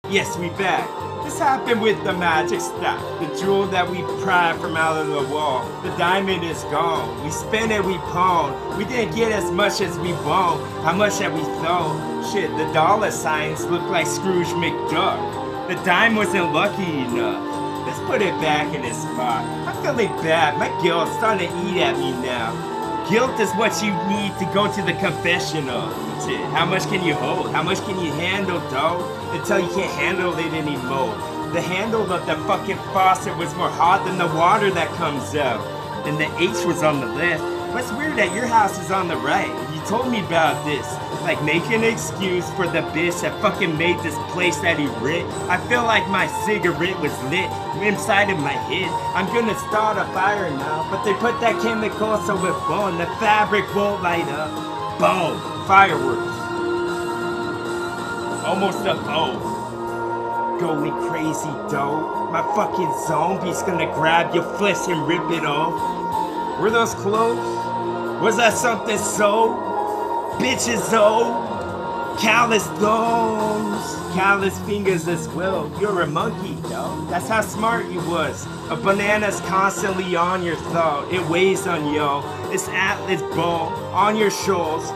Yes, we back. This happened with the magic stuff. The jewel that we pried from out of the wall. The diamond is gone. We spent it, we pawned. We didn't get as much as we won. How much have we thrown? Shit, the dollar signs look like Scrooge McDuck. The dime wasn't lucky enough. Let's put it back in its spot. I'm feeling bad. My guilt's starting to eat at me now. Guilt is what you need to go to the confessional. Shit, how much can you hold? How much can you handle, dog? Until you can't handle it anymore. The handle of the fucking faucet was more hot than the water that comes out. And the H was on the left. What's weird that your house is on the right? You told me about this. Like making an excuse for the bitch that fucking made this place that he lit. I feel like my cigarette was lit inside of my head. I'm gonna start a fire now, but they put that chemical so it won't. The fabric won't light up. Boom! Fireworks. Almost a bow. Going crazy, though. My fucking zombie's gonna grab your flesh and rip it off. Were those clothes? Was that something so? Bitches, though. Callous thumbs. Callous fingers as well. You're a monkey, though. That's how smart you was. A banana's constantly on your thought. It weighs on you. It's Atlas ball on your shoulders.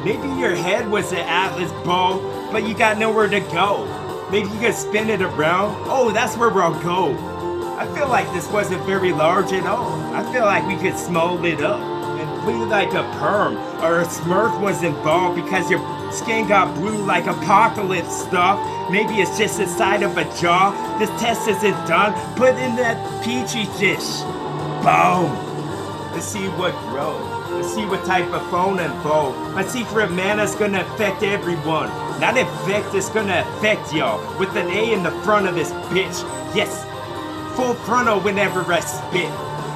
Maybe your head was an Atlas ball, but you got nowhere to go. Maybe you could spin it around. Oh, that's where we'll go. I feel like this wasn't very large at all. I feel like we could small it up and play like a perm or a smurf was involved because your skin got blue like apocalypse stuff. Maybe it's just inside of a jar. This test isn't done. Put in that petri dish. Boom. Let's see what grows. Let's see what type of phone involved. My secret mana's gonna affect everyone. Not infect, it's gonna affect y'all. With an A in the front of this bitch. Yes, full frontal whenever I spit.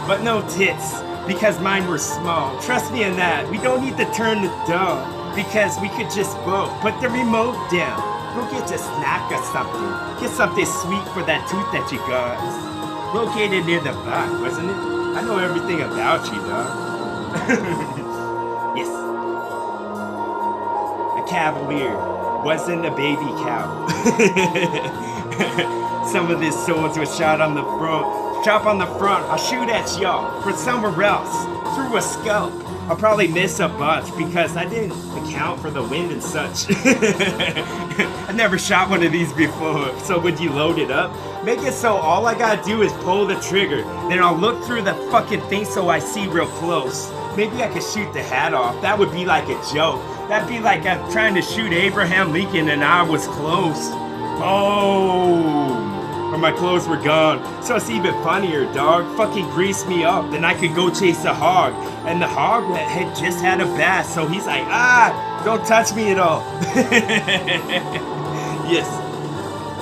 But no tits, because mine were small. Trust me in that. We don't need to turn the dog, because we could just vote. Put the remote down. Go get a snack or something. Get something sweet for that tooth that you got. Located near the back, wasn't it? I know everything about you, dog. Yes. A cavalier wasn't a baby cow. Some of these swords were shot on the front. Chop on the front, I'll shoot at y'all. For somewhere else, through a scope. I'll probably miss a bunch because I didn't account for the wind and such. I never shot one of these before, so would you load it up? Make it so all I gotta do is pull the trigger. Then I'll look through the fucking thing so I see real close. Maybe I could shoot the hat off. That would be like a joke. That'd be like I'm trying to shoot Abraham Lincoln and I was close. Boom! Or my clothes were gone. So it's even funnier, dog. Fucking grease me up. Then I could go chase a hog. And the hog had just had a bath. So he's like, don't touch me at all. Yes.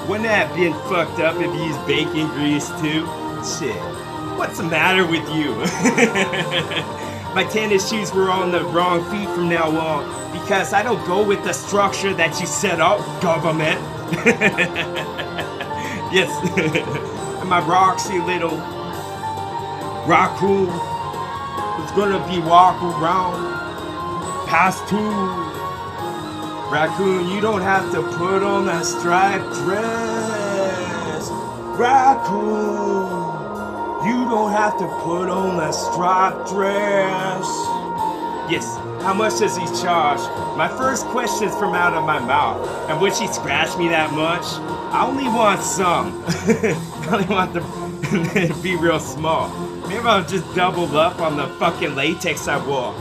Wouldn't that have been fucked up if you used bacon grease too? Shit. What's the matter with you? My tennis shoes were on the wrong feet from now on because I don't go with the structure that you set up, government. Yes. And my Roxy little raccoon is gonna be walking around past two. Raccoon, you don't have to put on that striped dress. Raccoon. You don't have to put on that striped dress. Yes, how much does he charge? My first question's from out of my mouth. And would she scratch me that much? I only want some. I only want to be real small. Maybe I'll just double up on the fucking latex I wore.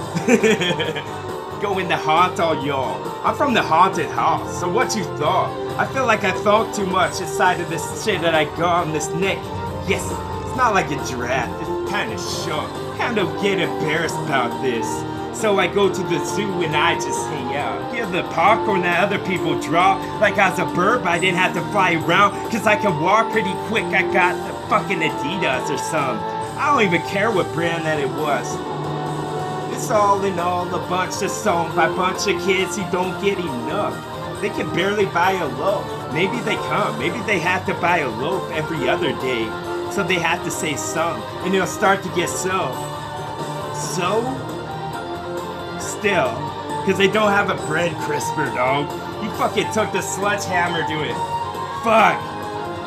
Go in the haunt all y'all. I'm from the haunted house, so what you thought? I feel like I thought too much inside of this shit that I got on this neck. Yes. It's not like a giraffe, it's kind of short. Kind of get embarrassed about this. So I go to the zoo and I just hang out. Hear the popcorn that other people drop. Like I was a bird, but I didn't have to fly around. Cause I can walk pretty quick, I got the fucking Adidas or something. I don't even care what brand that it was. It's all in all a bunch of songs by a bunch of kids who don't get enough. They can barely buy a loaf. Maybe they come, maybe they have to buy a loaf every other day. So they have to say some, and it'll start to get so. Still, because they don't have a bread crisper, dog. You fucking took the sledgehammer to it. Fuck.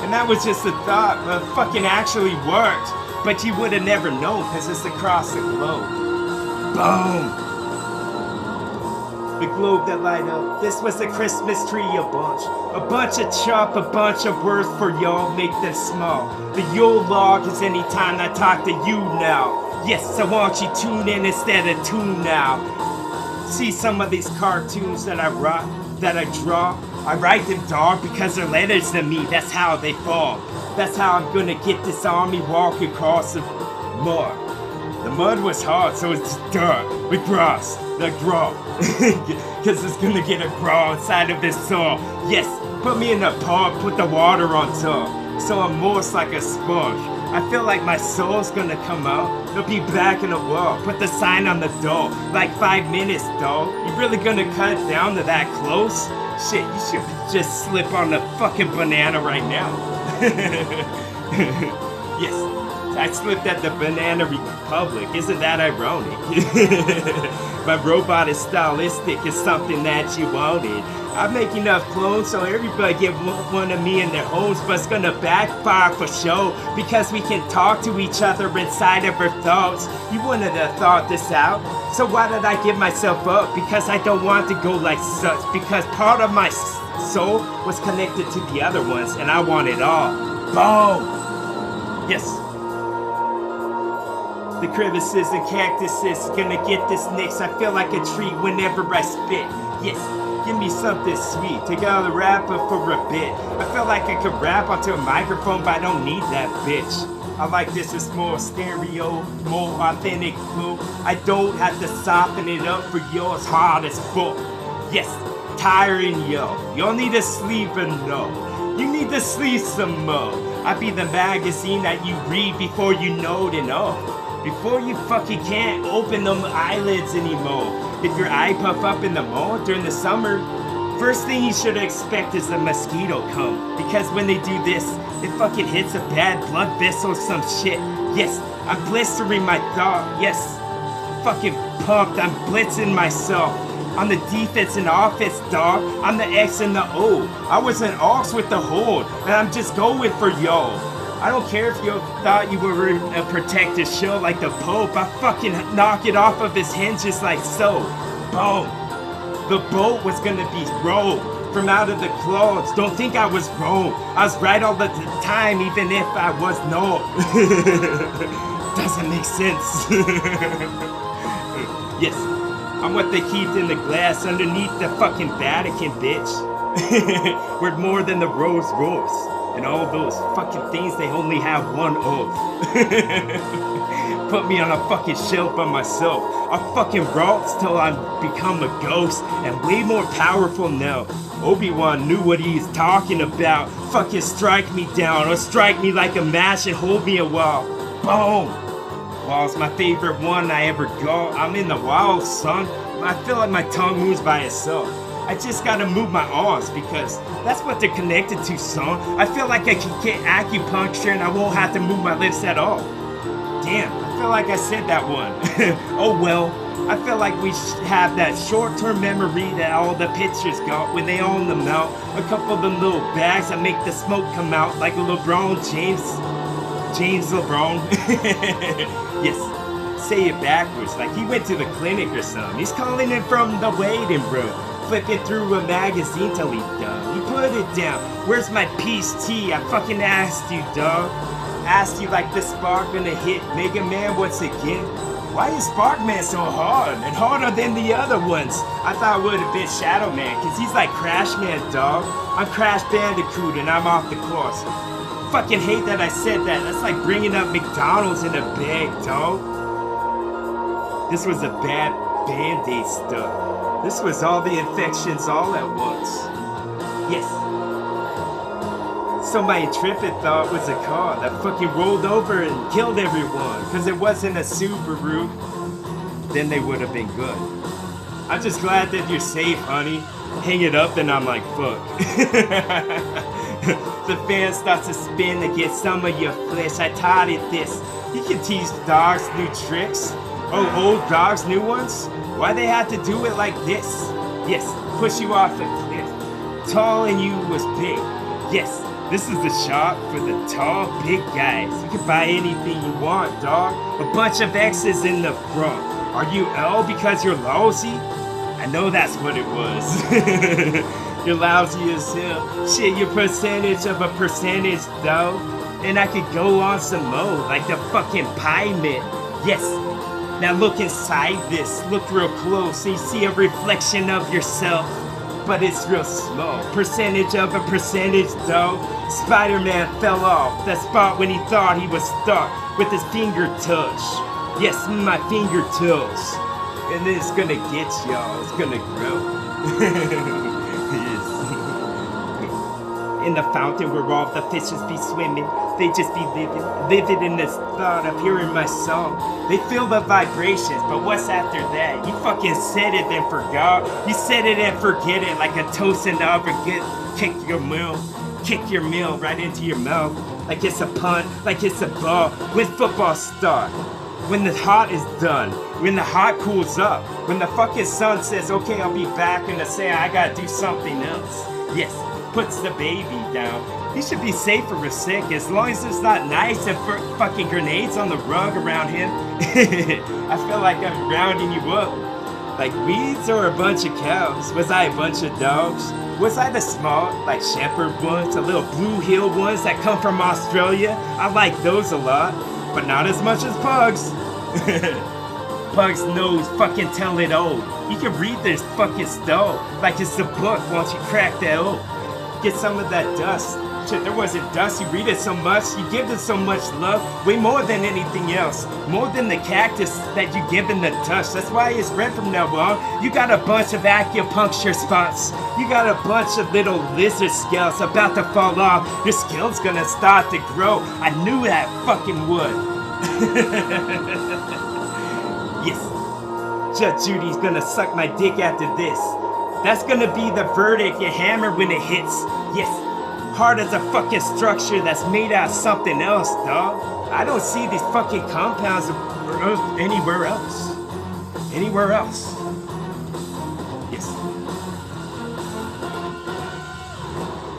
And that was just a thought, but it fucking actually worked. But you would have never known, because it's across the globe. Boom. The globe that light up. This was a Christmas tree, a bunch of chop, a bunch of words for y'all, make them small. The Yule log is anytime I talk to you now. Yes, I want you tune in instead of tune now. See some of these cartoons that I draw. I write them, dog, because they're letters to me. That's how they fall. That's how I'm gonna get this army walk across the mud. The mud was hard, so it's dirt with grass, the graw. Cause it's gonna get a graw inside of this soil. Yes, put me in a pot, put the water on top. So I'm moist like a sponge. I feel like my soul's gonna come out. It'll be back in the world. Put the sign on the door. Like 5 minutes, dog. You really gonna cut it down to that close? Shit, you should just slip on the fucking banana right now. Yes, I slipped at the Banana Republic. Isn't that ironic? My robot is stylistic. It's something that you wanted. I make enough clones so everybody get one of me in their homes, but it's gonna backfire for sure because we can talk to each other inside of our thoughts. You wouldn't have thought this out. So why did I give myself up? Because I don't want to go like such. Because part of my soul was connected to the other ones, and I want it all. Boom! Yes. The crevices and cactuses gonna get this next. I feel like a tree whenever I spit. Yes. Give me something sweet. Take out the rapper for a bit. I feel like I could rap onto a microphone, but I don't need that bitch. I like this, it's more stereo, more authentic flow. I don't have to soften it up for yours hard as fuck. Yes, tiring yo. Y'all need to sleep and no. You need to sleep some more. I be the magazine that you read before you know it and all. Before you fucking can't open them eyelids anymore. If your eye puff up in the mall during the summer, first thing you should expect is a mosquito come. Because when they do this, it fucking hits a bad blood vessel or some shit. Yes, I'm blistering my thought. Yes, fucking pumped. I'm blitzing myself. I'm the defense and offense, dog. I'm the X and the O. I was an ox with the hold, and I'm just going for y'all. I don't care if you thought you were a protective shield like the Pope. I fucking knock it off of his hinges like so. Boom. The boat was gonna be rowed from out of the clouds. Don't think I was wrong. I was right all the time, even if I was not. Doesn't make sense. Yes, I'm what they keep in the glass underneath the fucking Vatican, bitch. We're more than the Rolls Royce. And all those fucking things they only have one of. Put me on a fucking shelf by myself. I fucking rocks till I become a ghost and way more powerful now. Obi-Wan knew what he was talking about. Fucking strike me down or strike me like a match and hold me a while. Boom! Wall's my favorite one I ever got. I'm in the wild, son. I feel like my tongue moves by itself. I just gotta move my arms because that's what they're connected to, son. I feel like I can get acupuncture and I won't have to move my lips at all. Damn, I feel like I said that one. Oh well, I feel like we have that short-term memory that all the pictures got when they own them out. A couple of them little bags that make the smoke come out like a LeBron James LeBron. Yes, say it backwards like he went to the clinic or something. He's calling it from the waiting room. Flipping through a magazine till he's done. He put it down. Where's my peace tea? I fucking asked you, dog. Asked you like the spark gonna hit Mega Man once again. Why is Sparkman so hard and harder than the other ones? I thought it would have been Shadow Man, cause he's like Crash Man, dog. I'm Crash Bandicoot and I'm off the course. Fucking hate that I said that. That's like bringing up McDonald's in a bag, dog. This was a bad Band-Aid stuff. This was all the infections all at once. Yes. So my Intrepid thought was a car that fucking rolled over and killed everyone. Cause it wasn't a Subaru. Then they would have been good. I'm just glad that you're safe, honey. Hang it up and I'm like, fuck. The fan starts to spin to get some of your flesh. I taught it this. You can teach dogs new tricks. Oh, old dogs new ones? Why they had to do it like this? Yes, push you off the cliff. Tall and you was big. Yes, this is the shop for the tall, big guys. You can buy anything you want, dog. A bunch of X's in the front. Are you L because you're lousy? I know that's what it was. You're lousy as hell. Shit, your percentage of a percentage, though. And I could go on some more, like the fucking pie mint. Yes. Now look inside this. Look real close and you see a reflection of yourself. But it's real small. Percentage of a percentage, though. Spider-Man fell off that spot when he thought he was stuck with his fingertips. Yes, my fingertips. And it's gonna get y'all. It's gonna grow. Yes. In the fountain where all the fishes be swimming, they just be living in this thought of hearing my song. They feel the vibrations, but what's after that? You fucking said it and forgot. You said it and forget it, like a toast and kick your meal right into your mouth, like it's a punt, like it's a ball. When football starts, when the hot is done, when the hot cools up, when the fucking sun says, okay, I'll be back, and to say I gotta do something else. Yes. Puts the baby down. He should be safer or sick as long as it's not nice and fucking grenades on the rug around him. I feel like I'm rounding you up. Like weeds or a bunch of cows? Was I a bunch of dogs? Was I the small, like shepherd ones, the little blue hill ones that come from Australia? I like those a lot, but not as much as pugs. Pugs knows fucking tell it all. You can read this fucking stuff like it's a book once you crack that open. Get some of that dust. Shit, there wasn't dust. You read it so much. You give it so much love. Way more than anything else. More than the cactus that you give in the touch. That's why it's red from now on. You got a bunch of acupuncture spots. You got a bunch of little lizard scales about to fall off. Your skill's gonna start to grow. I knew that fucking would. Yes. Judge Judy's gonna suck my dick after this. That's gonna be the verdict you hammer when it hits. Yes, hard as a fucking structure that's made out of something else, dog. I don't see these fucking compounds anywhere else. Anywhere else. Yes.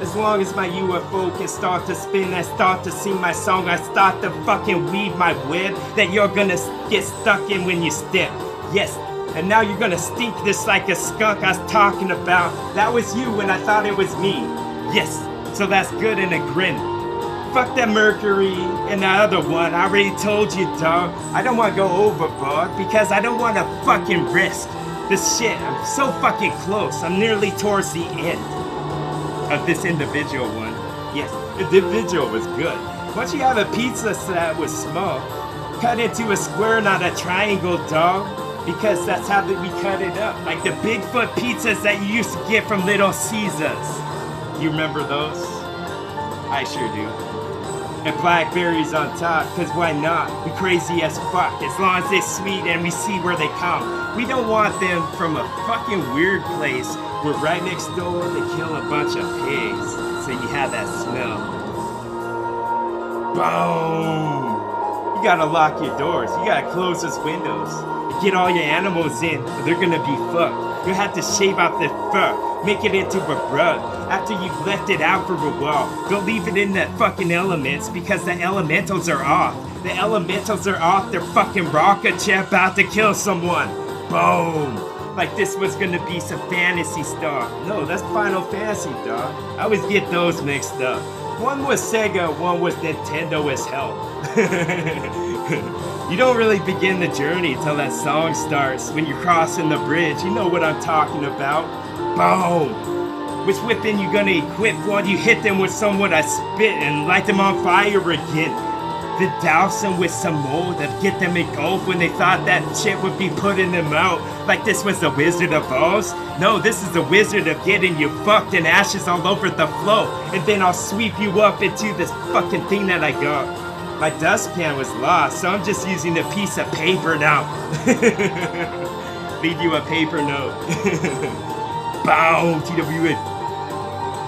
As long as my UFO can start to spin, I start to sing my song, I start to fucking weave my web that you're gonna get stuck in when you step. Yes. And now you're gonna stink this like a skunk I was talking about. That was you when I thought it was me. Yes, so that's good in a grin. Fuck that Mercury and the other one. I already told you, dog. I don't wanna go overboard because I don't wanna fucking risk this shit. I'm so fucking close. I'm nearly towards the end of this individual one. Yes, individual was good. Once you have a pizza that was small, cut into a square, not a triangle, dog. Because that's how we cut it up. Like the Bigfoot pizzas that you used to get from Little Caesars. You remember those? I sure do. And blackberries on top, cause why not? We crazy as fuck, as long as they're sweet and we see where they come. We don't want them from a fucking weird place where right next door they kill a bunch of pigs. So you have that smell. Boom! You gotta lock your doors. You gotta close those windows. Get all your animals in, or they're gonna be fucked. You have to shave off the fur, make it into a rug. After you've left it out for a while, don't leave it in the fucking elements because the elementals are off. The elementals are off their fucking rocket ship about to kill someone. Boom! Like this was gonna be some fantasy stuff. No, that's Final Fantasy, dog. I always get those mixed up. One was Sega, one was Nintendo as hell. You don't really begin the journey till that song starts. When you're crossing the bridge, you know what I'm talking about. Boom! Which weapon you gonna equip while you hit them with someone that spit and light them on fire again? Then douse them with some mold that get them engulfed when they thought that shit would be putting them out. Like this was the Wizard of Oz? No, this is the Wizard of getting you fucked and ashes all over the floor. And then I'll sweep you up into this fucking thing that I got. My dustpan was lost, so I'm just using a piece of paper now. Leave you a paper note. Boom, TWN.